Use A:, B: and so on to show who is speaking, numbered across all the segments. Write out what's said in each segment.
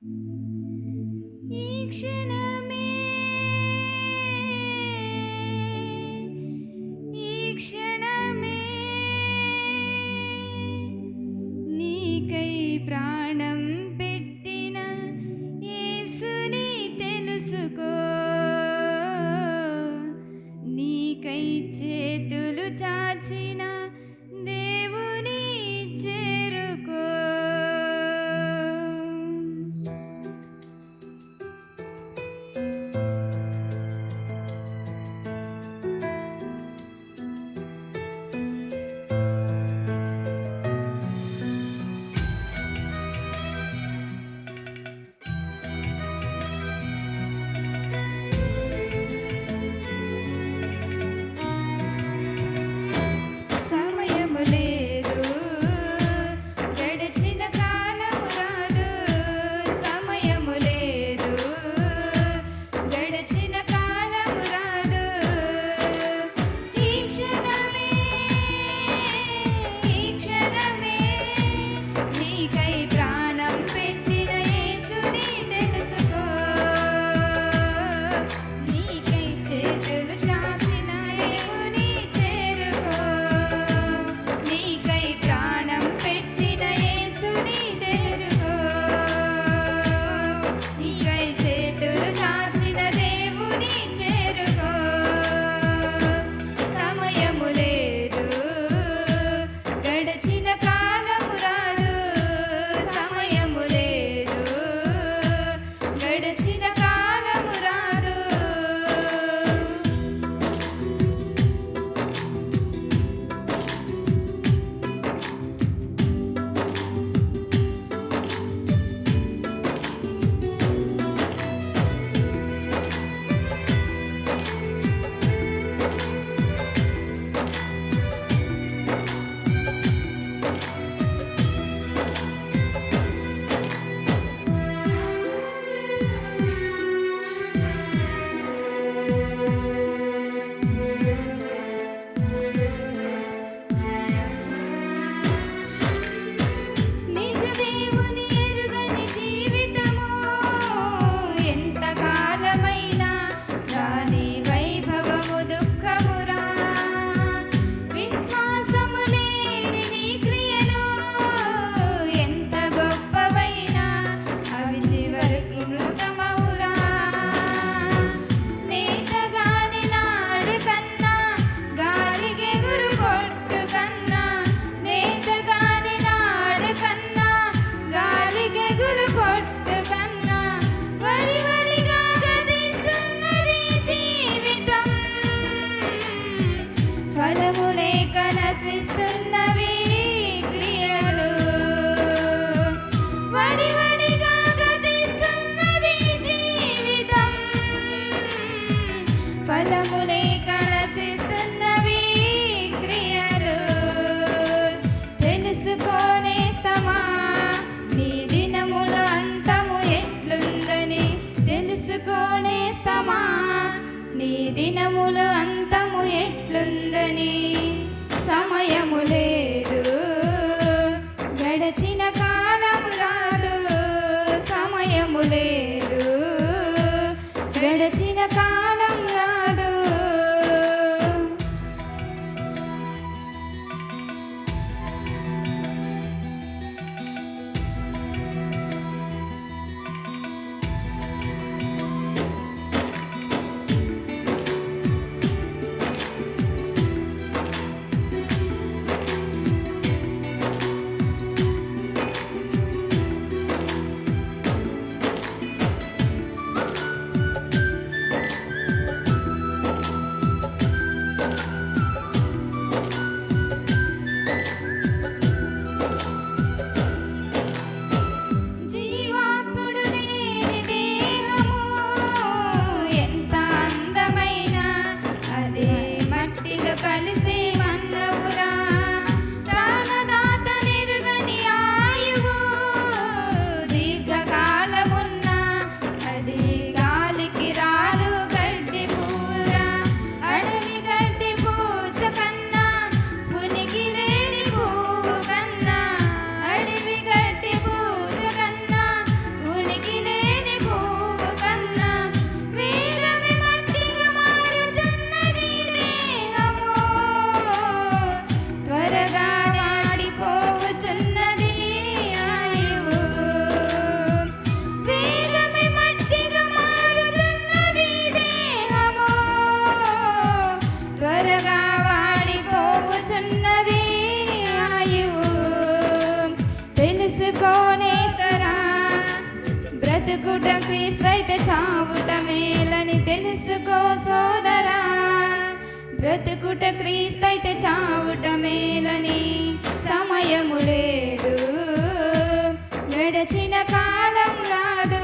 A: ఈ క్షణమే ఈ క్షణమే నీకై ప్రాణం పెట్టిన యేసుని తెలుసుకో. నీకై చేతులు చాచిన దేవుని చేరుకో. సమయము లేదు, గడిచిన కాలము రాదు. సమయము లేదు, గడిచిన కాలము రాదు. ఈ క్షణమే ఈ క్షణమే నీకై ప్రాణం పెట్టిన యేసుని తెలుసుకో. నీకై చేతులు చాచిన దేవుని చేరుకో. నీకై ప్రాణం పెట్టిన యేసుని తెలుసుకో. నీకై చేతులు చాచిన దేవుని చేరుకో. సమయము లేదు, గడిచిన కాలము రాదు. సమయము లేదు, గడిచిన కాలము రాదు. నిజ దేవుని ఎరుగని జీవితము ఎంతకాలమైనా దాని వైభవము దుఃఖమురా. విశ్వాసము లేని నీ క్రియలు ఎంత గొప్పవైనా అవి చివరకు మృతమవురా. నేతగాని నాడు కన్నా గాలికెగురు కొట్టు కన్నా. నేతగాని నాడు కన్నా గాలికెగురు కొట్టు కన్నా. వడివడిగా గతిస్తున్నది జీవితం. ఫలము లేక నశిస్తున్నవి క్రియలు. వడివడిగా గతిస్తున్నది జీవితం. ఫలము లేక నశిస్తున్నవి క్రియలు. తెలుసుకోనేస్తమా నీ దినముల అంతము ఎట్లుందని. తెలుసుకోనేస్తమా నీ దినముల అంతము ఎట్లుందని. సమయము లేదు, గడిచిన కాలము రాదు. సమయము లేదు, గడిచిన కాలం రాదు. నేస్తరా. బ్రతుకుట క్రీస్తైతే చావుట మేలని తెలుసుకో సోదరా. బ్రతుకుట క్రీస్తైతే చావుట మేలని సమయము లేదు, గడచిన కాలం రాదు.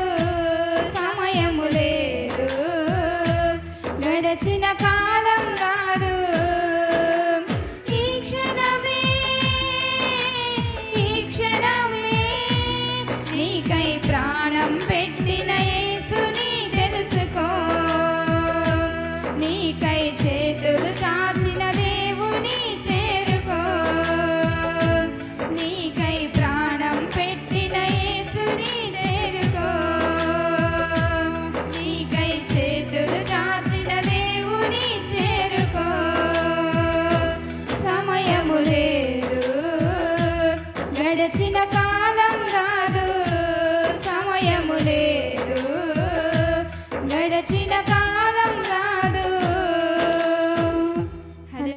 A: సమయము లేదు, గడచిన కాలం రాదు. ఈ క్షణమే, ఈ క్షణమే నీకై ప్రాణం పెట్టిన యేసుని తెలుసుకో. నీకై చేతులు చాచిన దేవుని చేరుకో. నీకై ప్రాణం పెట్టిన యేసుని చేరుకో. నీకై చేతులు చాచిన దేవుని చేరుకో. సమయము లేదు, గడచిన కాలం రాదు. సమయము లేదు.